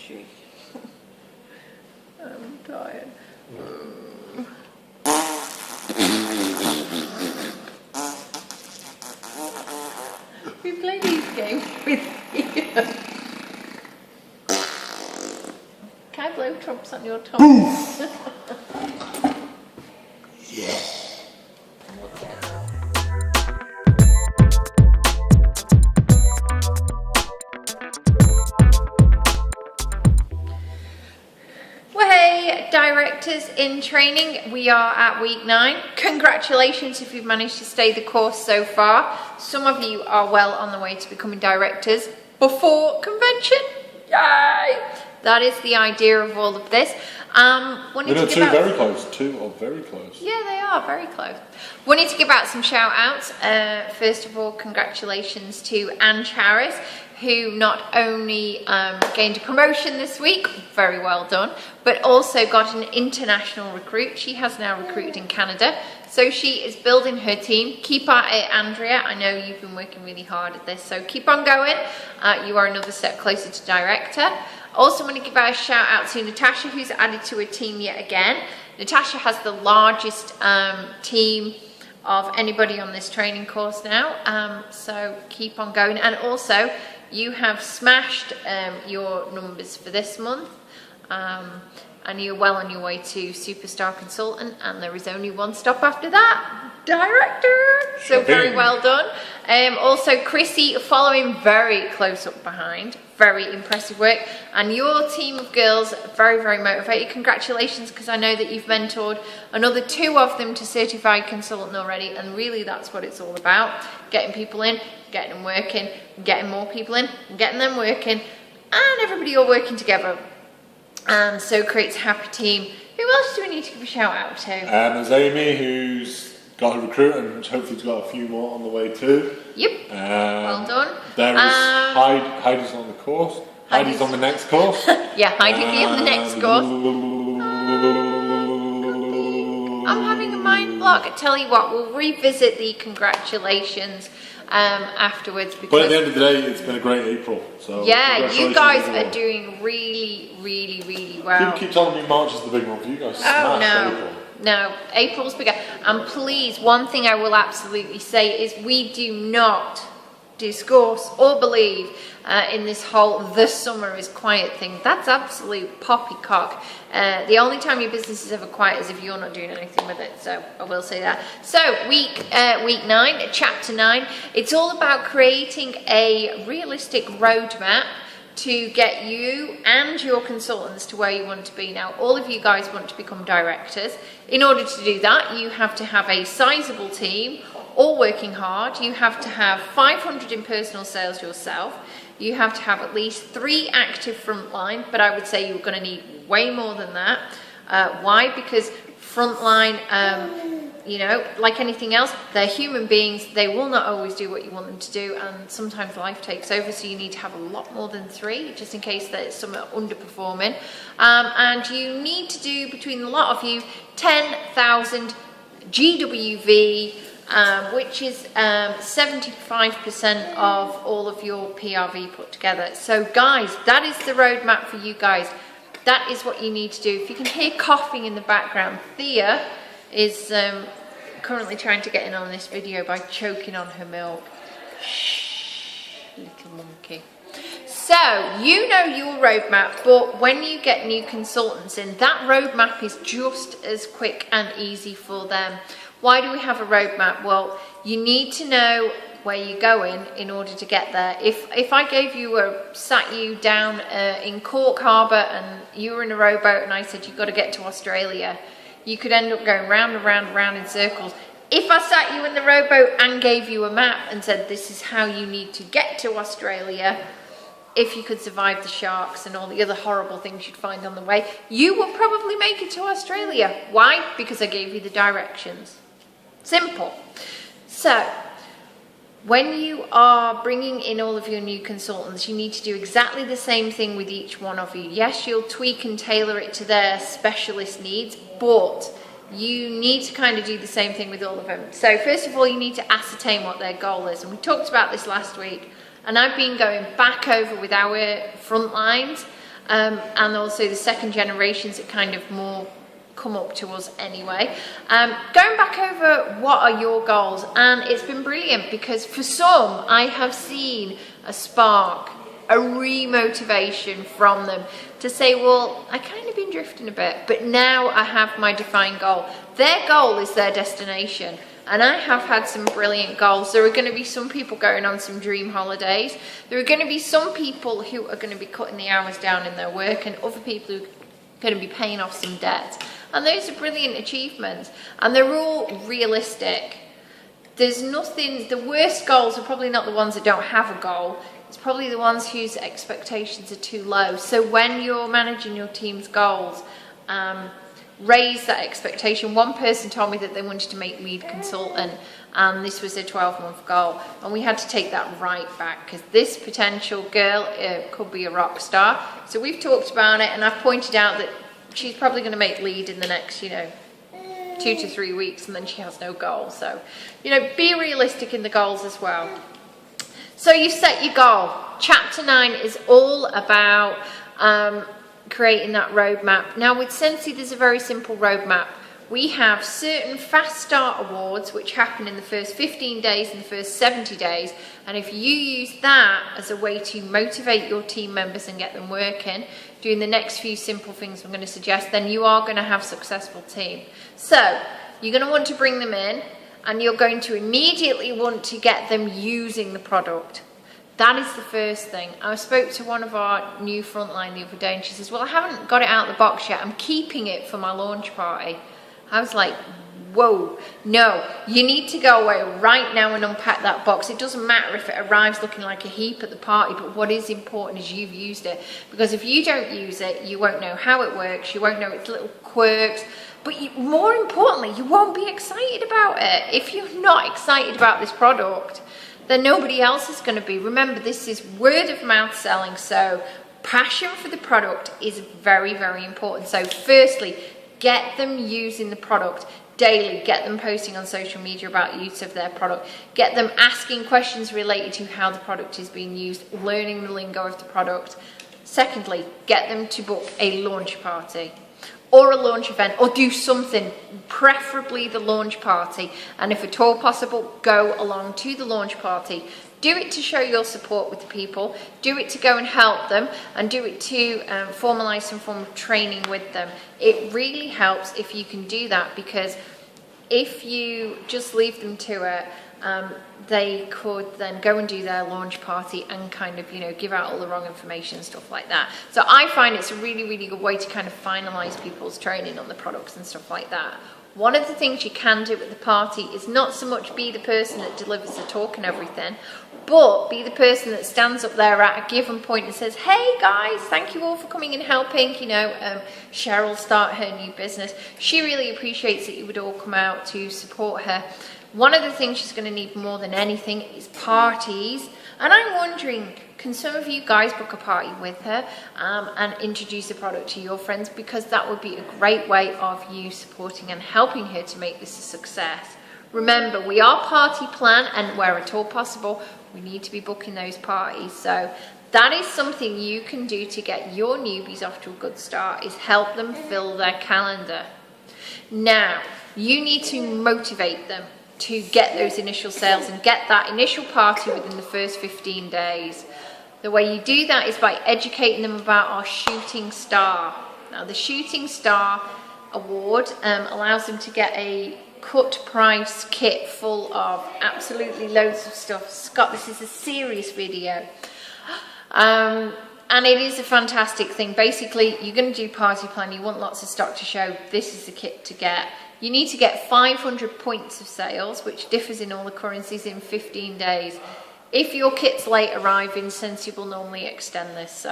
itchy. I'm tired. We play these games with you. Can I blow trumps on your tongue? Yeah. Well, hey, directors in training, we are at week 9. Congratulations if you've managed to stay the course so far. Some of you are well on the way to becoming directors before convention. Yay! That is the idea of all of this. Two very close. Two are very close. Yeah, they are very close. Wanted to give out some shout outs. First of all, congratulations to Anne Charis, who not only gained a promotion this week, very well done, but also got an international recruit. She has now recruited in Canada. So she is building her team. Keep at it, Andrea. I know you've been working really hard at this, so keep on going. You are another step closer to director. Also want to give a shout out to Natasha, who's added to her team yet again. Natasha has the largest team of anybody on this training course now, so keep on going. And also, you have smashed your numbers for this month, and you're well on your way to Superstar Consultant, and there is only one stop after that, Director. So very well done. Also, Chrissy following very close up behind. Very impressive work. And your team of girls, very, very motivated. Congratulations, because I know that you've mentored another 2 of them to certified consultant already, and really that's what it's all about. Getting people in, getting them working, getting more people in, getting them working, and everybody all working together. And so creates a happy team. Who else do we need to give a shout out to? There's Amy, who's got a recruit, and hopefully has got a few more on the way too. Yep. Well done. There is Heidi's on the course. Heidi's on the next course. Yeah, Heidi will be on the next course. I'm having a mind block. I tell you what, we'll revisit the congratulations afterwards. Because, but at the end of the day, it's been a great April. So yeah, you guys are doing really, really, really well. Keep telling me March is the big one for you guys. Oh no. April. No, April's bigger. And please, one thing I will absolutely say is we do not discuss or believe in this whole the summer is quiet thing. That's absolute poppycock. The only time your business is ever quiet is if you're not doing anything with it. So I will say that. So week 9, chapter 9, it's all about creating a realistic roadmap to get you and your consultants to where you want to be. Now, all of you guys want to become directors. In order to do that, you have to have a sizable team, all working hard. You have to have 500 in personal sales yourself. You have to have at least 3 active frontline, but I would say you're going to need way more than that. Why? Because frontline, you know, like anything else, they're human beings. They will not always do what you want them to do, and sometimes life takes over, so you need to have a lot more than 3, just in case there's some underperforming. And you need to do, between a lot of you, 10,000 GWV, which is 75% of all of your PRV put together. So guys, that is the roadmap for you guys. That is what you need to do. If you can hear coughing in the background, Thea is currently trying to get in on this video by choking on her milk. Shh, little monkey. So, you know your roadmap, but when you get new consultants in, that roadmap is just as quick and easy for them. Why do we have a roadmap? Well, you need to know where you're going in order to get there. If I gave you sat you down in Cork Harbour and you were in a rowboat and I said you've got to get to Australia, you could end up going round and round and round in circles. If I sat you in the rowboat and gave you a map and said this is how you need to get to Australia, if you could survive the sharks and all the other horrible things you'd find on the way, you will probably make it to Australia. Why? Because I gave you the directions. Simple. So, when you are bringing in all of your new consultants, you need to do exactly the same thing with each one of you. Yes, you'll tweak and tailor it to their specialist needs, but you need to kind of do the same thing with all of them. So first of all, you need to ascertain what their goal is. And we talked about this last week. And I've been going back over with our front lines and also the second generations that kind of more come up to us anyway. Going back over what are your goals, and it's been brilliant because for some I have seen a spark, a re-motivation from them to say, well, I kind of been drifting a bit, but now I have my defined goal. Their goal is their destination. And I have had some brilliant goals. There are going to be some people going on some dream holidays. There are going to be some people who are going to be cutting the hours down in their work, and other people who are going to be paying off some debt. And those are brilliant achievements. And they're all realistic. There's nothing, the worst goals are probably not the ones that don't have a goal. It's probably the ones whose expectations are too low. So when you're managing your team's goals, raise that expectation. One person told me that they wanted to make lead consultant, and this was a 12-month goal, and we had to take that right back because this potential girl could be a rock star. So we've talked about it, and I've pointed out that she's probably going to make lead in the next 2 to 3 weeks, and then she has no goal. So be realistic in the goals as well. So you set your goal. Chapter 9 is all about creating that roadmap. Now with Scentsy, there's a very simple roadmap. We have certain fast start awards which happen in the first 15 days and the first 70 days, and if you use that as a way to motivate your team members and get them working, doing the next few simple things I'm going to suggest, then you are going to have a successful team. So you're going to want to bring them in, and you're going to immediately want to get them using the product. That is the first thing. I spoke to one of our new frontline the other day, and she says, well, I haven't got it out of the box yet. I'm keeping it for my launch party. I was like, whoa, no, you need to go away right now and unpack that box. It doesn't matter if it arrives looking like a heap at the party, but what is important is you've used it. Because if you don't use it, you won't know how it works, you won't know its little quirks, but more importantly, you won't be excited about it. If you're not excited about this product, then nobody else is going to be. Remember, this is word of mouth selling, so passion for the product is very, very important. So firstly, get them using the product daily. Get them posting on social media about use of their product. Get them asking questions related to how the product is being used, learning the lingo of the product. Secondly, get them to book a launch party or a launch event, or do something, preferably the launch party, and if at all possible, go along to the launch party. Do it to show your support with the people, do it to go and help them, and do it to formalise some form of training with them. It really helps if you can do that, because if you just leave them to it, they could then go and do their launch party and kind of, give out all the wrong information and stuff like that. So I find it's a really, really good way to kind of finalise people's training on the products and stuff like that. One of the things you can do at the party is not so much be the person that delivers the talk and everything, but be the person that stands up there at a given point and says, hey guys, thank you all for coming and helping. Cheryl start her new business. She really appreciates that you would all come out to support her. One of the things she's going to need more than anything is parties. And I'm wondering, can some of you guys book a party with her and introduce the product to your friends? Because that would be a great way of you supporting and helping her to make this a success. Remember, we are party plan, and where at all possible, we need to be booking those parties. So that is something you can do to get your newbies off to a good start, is help them fill their calendar. Now, you need to motivate them to get those initial sales and get that initial party within the first 15 days. The way you do that is by educating them about our Shooting Star. Now, the Shooting Star Award allows them to get a cut price kit full of absolutely loads of stuff. Scott, this is a serious video. And it is a fantastic thing. Basically, you're going to do party plan, you want lots of stock to show, this is the kit to get. You need to get 500 points of sales, which differs in all the currencies, in 15 days. If your kit's late arriving, Scentsy will normally extend this.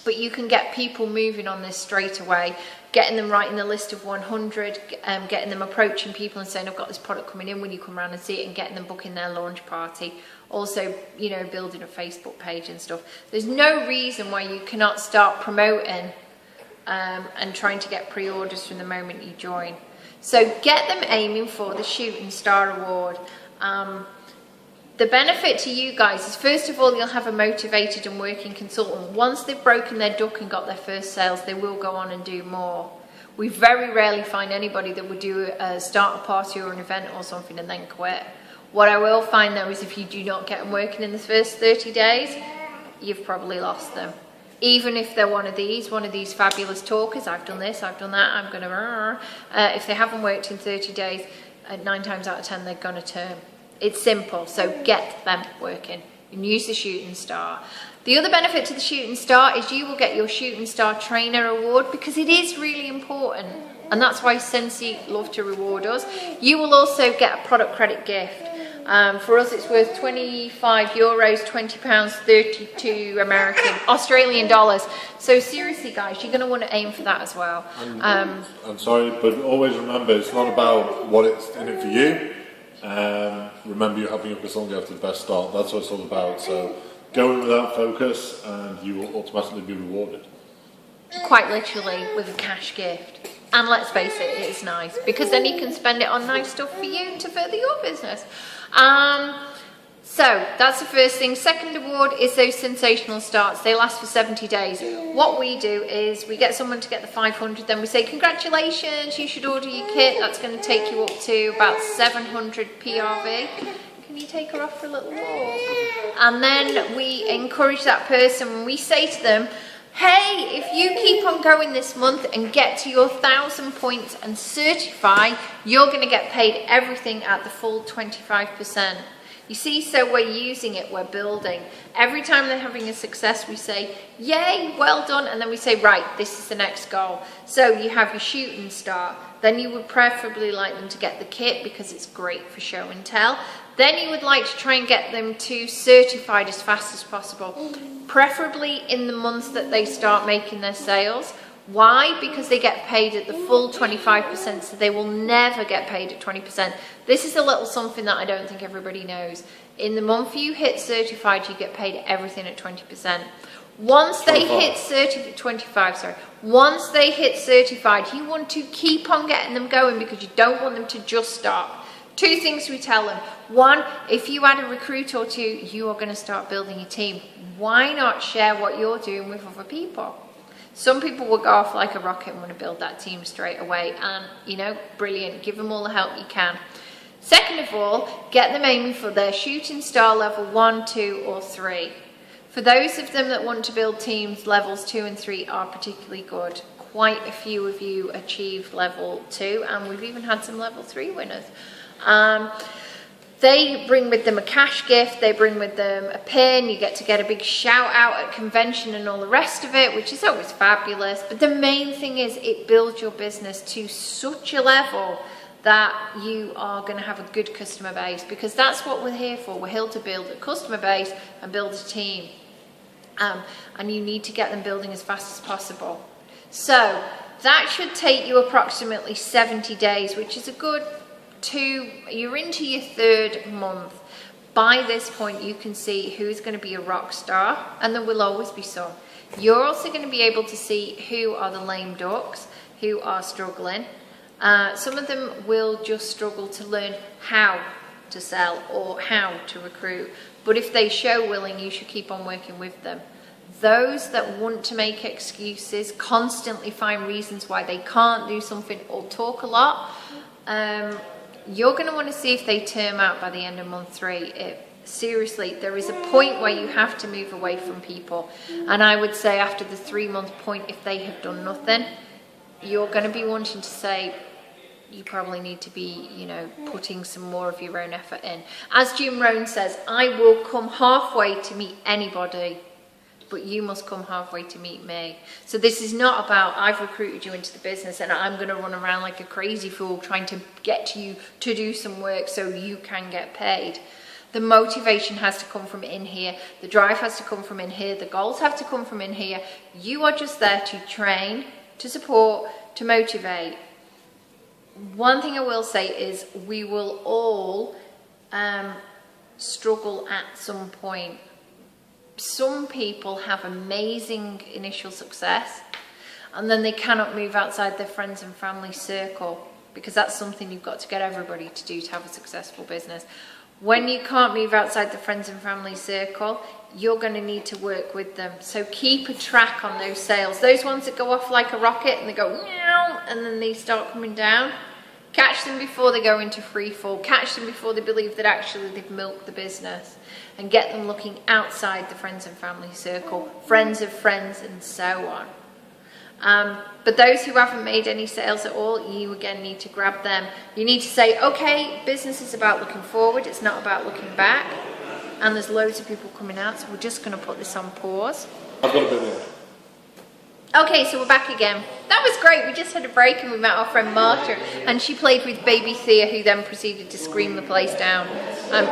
But you can get people moving on this straight away, getting them writing the list of 100, getting them approaching people and saying, I've got this product coming in, will you come around and see it, and getting them booking their launch party. Also, building a Facebook page and stuff. There's no reason why you cannot start promoting and trying to get pre-orders from the moment you join. So get them aiming for the Shooting Star Award. The benefit to you guys is, first of all, you'll have a motivated and working consultant. Once they've broken their duck and got their first sales, they will go on and do more. We very rarely find anybody that would do start a party or an event or something and then quit. What I will find though is if you do not get them working in the first 30 days, you've probably lost them. Even if they're one of these fabulous talkers, I've done this, I've done that, I'm going to, if they haven't worked in 30 days, 9 times out of 10, they're going to turn. It's simple, so get them working and use the Shooting Star. The other benefit to the Shooting Star is you will get your Shooting Star Trainer Award, because it is really important, and that's why Scentsy love to reward us. You will also get a product credit gift. For us, it's worth 25 euros, 20 pounds, 32 Australian dollars. So seriously, guys, you're going to want to aim for that as well. I'm sorry, but always remember, it's not about what it's in it for you. Remember, you're helping your consultant get to the best start. That's what it's all about. So go in with that focus, and you will automatically be rewarded. Quite literally with a cash gift. And let's face it, it is nice, because then you can spend it on nice stuff for you to further your business. So that's the first thing. Second award is those sensational starts. They last for 70 days. What we do is we get someone to get the 500, then we say, congratulations, you should order your kit. That's going to take you up to about 700 PRV. Can you take her off for a little walk? And then we encourage that person. We say to them, hey, if you keep on going this month and get to your 1,000 points and certify, you're going to get paid everything at the full 25%. You see, so we're using it, we're building. Every time they're having a success, we say, yay, well done. And then we say, right, this is the next goal. So you have your Shooting Star. Then you would preferably like them to get the kit, because it's great for show and tell. Then you would like to try and get them to certified as fast as possible, preferably in the months that they start making their sales. Why? Because they get paid at the full 25%, so they will never get paid at 20%. This is a little something that I don't think everybody knows. In the month you hit certified, you get paid everything at 20%. Once they hit 25, sorry. Once they hit certified, you want to keep on getting them going, because you don't want them to just stop. 2 things we tell them. 1, if you add a recruit or 2, you are going to start building a team. Why not share what you're doing with other people? Some people will go off like a rocket and want to build that team straight away, and you know, brilliant, give them all the help you can. Second of all, get them aiming for their Shooting Star level 1, 2 or 3. For those of them that want to build teams, levels 2 and 3 are particularly good. Quite a few of you achieved level 2, and we've even had some level 3 winners. They bring with them a cash gift, they bring with them a pin, you get to get a big shout out at convention and all the rest of it, which is always fabulous. But the main thing is it builds your business to such a level that you are going to have a good customer base, because that's what we're here for. We're here to build a customer base and build a team. And you need to get them building as fast as possible. So that should take you approximately 70 days, which is a good you're into your 3rd month. By this point, you can see who's going to be a rock star, and there will always be some. You're also going to be able to see who are the lame ducks, who are struggling. Some of them will just struggle to learn how to sell or how to recruit. But if they show willing, you should keep on working with them. Those that want to make excuses, constantly find reasons why they can't do something, or talk a lot, you're going to want to see if they term out by the end of month 3. Seriously, there is a point where you have to move away from people. And I would say after the 3-month point, if they have done nothing, you're going to be wanting to say, you probably need to be, you know, putting some more of your own effort in. As Jim Rohn says, I will come halfway to meet anybody, but you must come halfway to meet me. So this is not about, I've recruited you into the business and I'm going to run around like a crazy fool trying to get you to do some work so you can get paid. The motivation has to come from in here. The drive has to come from in here. The goals have to come from in here. You are just there to train, to support, to motivate. One thing I will say is we will all struggle at some point. Some people have amazing initial success, and then they cannot move outside their friends and family circle, because that's something you've got to get everybody to do to have a successful business. When you can't move outside the friends and family circle, you're going to need to work with them. So keep a track on those sales. Those ones that go off like a rocket and they go meow and then they start coming down. Catch them before they go into free fall. Catch them before they believe that actually they've milked the business. And get them looking outside the friends and family circle, friends of friends and so on. But those who haven't made any sales at all, you again need to grab them. You need to say, okay, business is about looking forward, it's not about looking back. And there's loads of people coming out, so we're just going to put this on pause. I've got a bit more. Okay, so we're back again. That was great. We just had a break and we met our friend Marta, and she played with baby Thea, who then proceeded to scream the place down.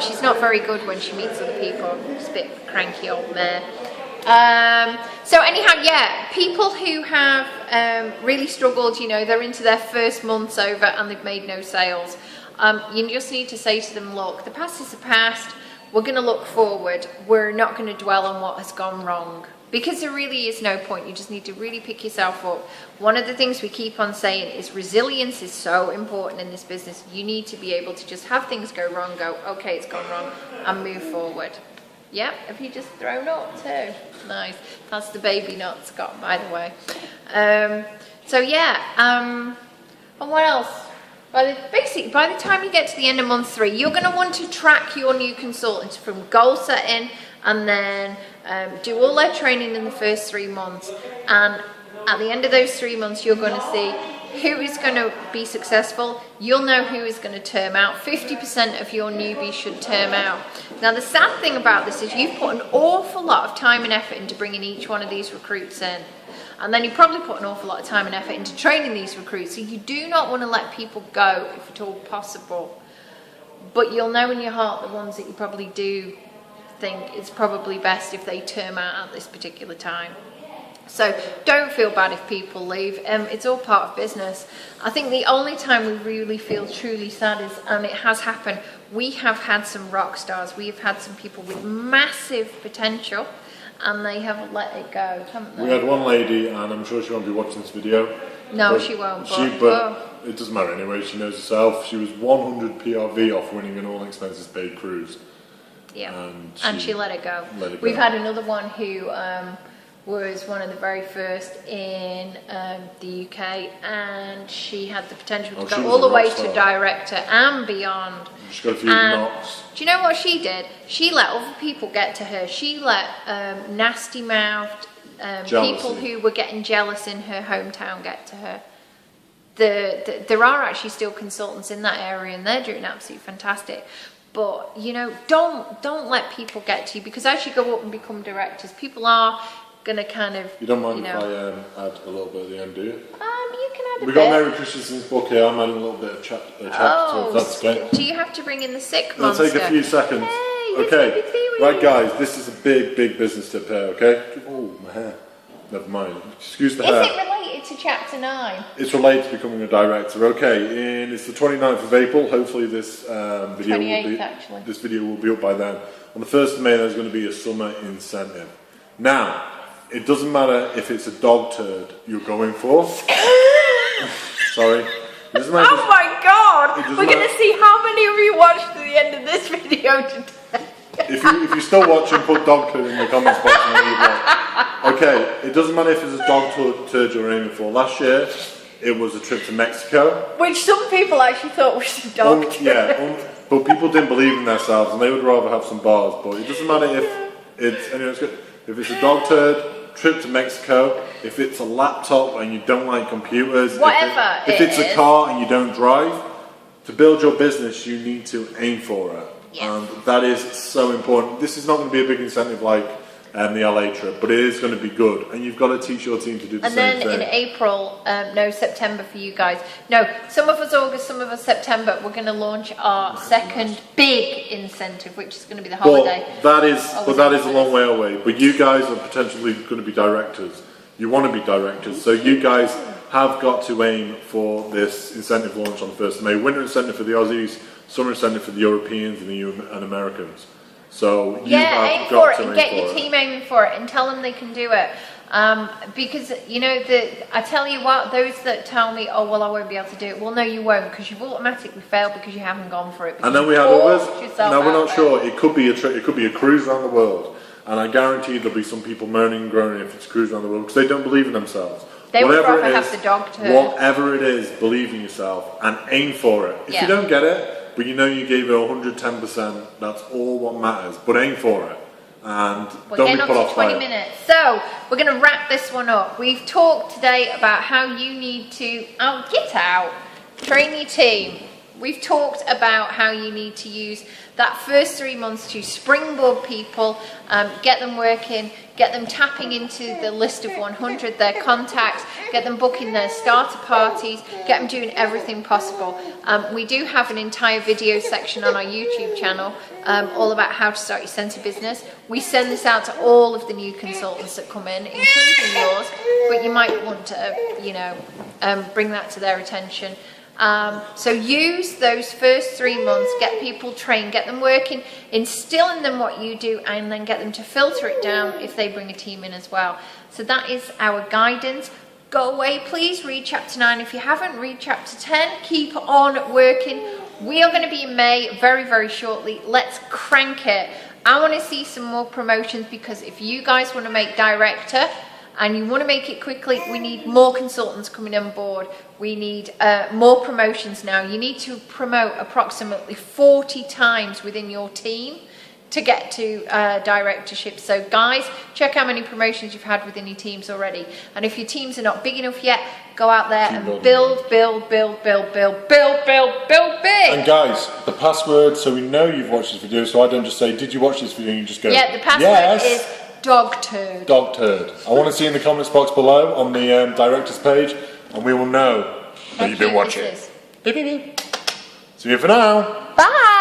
She's not very good when she meets other people. She's a bit cranky old mare. So anyhow, yeah, people who have really struggled, you know, they're into their first months over and they've made no sales. You just need to say to them, look, the past is the past. We're going to look forward. We're not going to dwell on what has gone wrong. Because there really is no point. You just need to really pick yourself up. One of the things we keep on saying is resilience is so important in this business. You need to be able to just have things go wrong, go, okay, it's gone wrong, and move forward. Yep, have you just thrown up too? Nice. That's the baby nut, Scott, by the way. So yeah, and what else? Basically, by the time you get to the end of month 3, you're going to want to track your new consultants from goal setting and then do all their training in the first 3 months. And at the end of those 3 months, you're going to see who is going to be successful. You'll know who is going to term out. 50% of your newbies should term out. Now, the sad thing about this is you've put an awful lot of time and effort into bringing each one of these recruits in. And then you probably put an awful lot of time and effort into training these recruits. So you do not want to let people go if at all possible. But you'll know in your heart the ones that you probably do think it's probably best if they term out at this particular time. So don't feel bad if people leave. It's all part of business. I think the only time we really feel truly sad is, and it has happened, we have had some rock stars. We have had some people with massive potential and they have let it go, haven't they? We had one lady, and I'm sure she won't be watching this video. No, she won't. But it doesn't matter anyway, she knows herself. She was 100 PRV off winning an all expenses paid cruise. Yeah, and she let it go. We've had another one who was one of the very first in the UK, and she had the potential to go all the way to director and beyond. She's got a few knocks. Do you know what she did? She let other people get to her. She let nasty-mouthed people who were getting jealous in her hometown get to her. There are actually still consultants in that area, and they're doing absolutely fantastic. But, you know, don't let people get to you, because as you go up and become directors, people are going to kind of, You don't mind if I add a little bit at the end, do you? You can add a bit. We've got Mary Christensen's book here. I'm adding a little bit of chapter to it, if that's okay. Do you have to bring in the sick It'll monster? take a few seconds. Hey, okay, right guys, this is a big business tip here, okay? Oh, my hair. Never mind. Excuse the hair. Is it related to chapter 9? It's related to becoming a director. Okay, and it's the 29th of April. Hopefully this video 28th, actually. This video will be up by then. On the 1st of May, there's going to be a summer incentive. Now, it doesn't matter if it's a dog turd you're going for. Sorry. Oh my God! We're going to see how many of you watched to the end of this video today. If you're still watching, put dog turd in the comments box and leave one. Okay, it doesn't matter if it's a dog turd you're aiming for. Last year, it was a trip to Mexico. Which some people actually thought was a dog turd. But people didn't believe in themselves and they would rather have some bars. But it doesn't matter if it's, anyway, it's good. If it's a dog turd, trip to Mexico. If it's a laptop and you don't like computers. Whatever if it's a car and you don't drive. To build your business, you need to aim for it. Yes. And that is so important. This is not going to be a big incentive like the LA trip, but it is going to be good. And you've got to teach your team to do the same thing. And then in April, no, September for you guys. No, some of us August, some of us September, we're going to launch our second big incentive, which is going to be the holiday. That is a long way away. But you guys are potentially going to be directors. You want to be directors. So you guys have got to aim for this incentive launch on the 1st of May. Winter incentive for the Aussies, summer incentive for the Europeans and the Americans. So you yeah, have aim got for it to and aim get for your it. team aiming for it and tell them they can do it. Because you know I tell you what, those that tell me, oh well, I won't be able to do it. Well, no, you won't, because you've automatically failed because you haven't gone for it. And then we had others. Now we're not there. sure. It could be it could be a cruise around the world, and I guarantee there'll be some people moaning and groaning if it's a cruise around the world because they don't believe in themselves. They would Whatever rather it have is, the dog turn. whatever it is, believe in yourself and aim for it. If you don't get it, but you know you gave it 110%, that's all what matters. But aim for it. And We're don't getting be on put to off by 20 it. minutes. So we're going to wrap this one up. We've talked today about how you need to get out, train your team. We've talked about how you need to use that first 3 months to springboard people, get them working, get them tapping into the list of 100, their contacts, get them booking their starter parties, get them doing everything possible. We do have an entire video section on our YouTube channel all about how to start your Scentsy business. We send this out to all of the new consultants that come in, including yours, but you might want to, bring that to their attention. So use those first 3 months, get people trained, get them working, instill in them what you do, and then get them to filter it down if they bring a team in as well. So that is our guidance. Go away, please, read chapter 9. If you haven't, read chapter 10. Keep on working. We are going to be in May very, very shortly. Let's crank it. I want to see some more promotions, because if you guys want to make director, and you want to make it quickly, we need more consultants coming on board. We need more promotions now. You need to promote approximately 40 times within your team to get to directorship. So guys, check how many promotions you've had within your teams already. And if your teams are not big enough yet, go out there and build big. And guys, the password, so we know you've watched this video, so I don't just say, did you watch this video? And you just go, yeah, the password is dog turd. Dog turd. I want to see in the comments box below on the director's page, and we will know that you've been watching. See See you for now. Bye.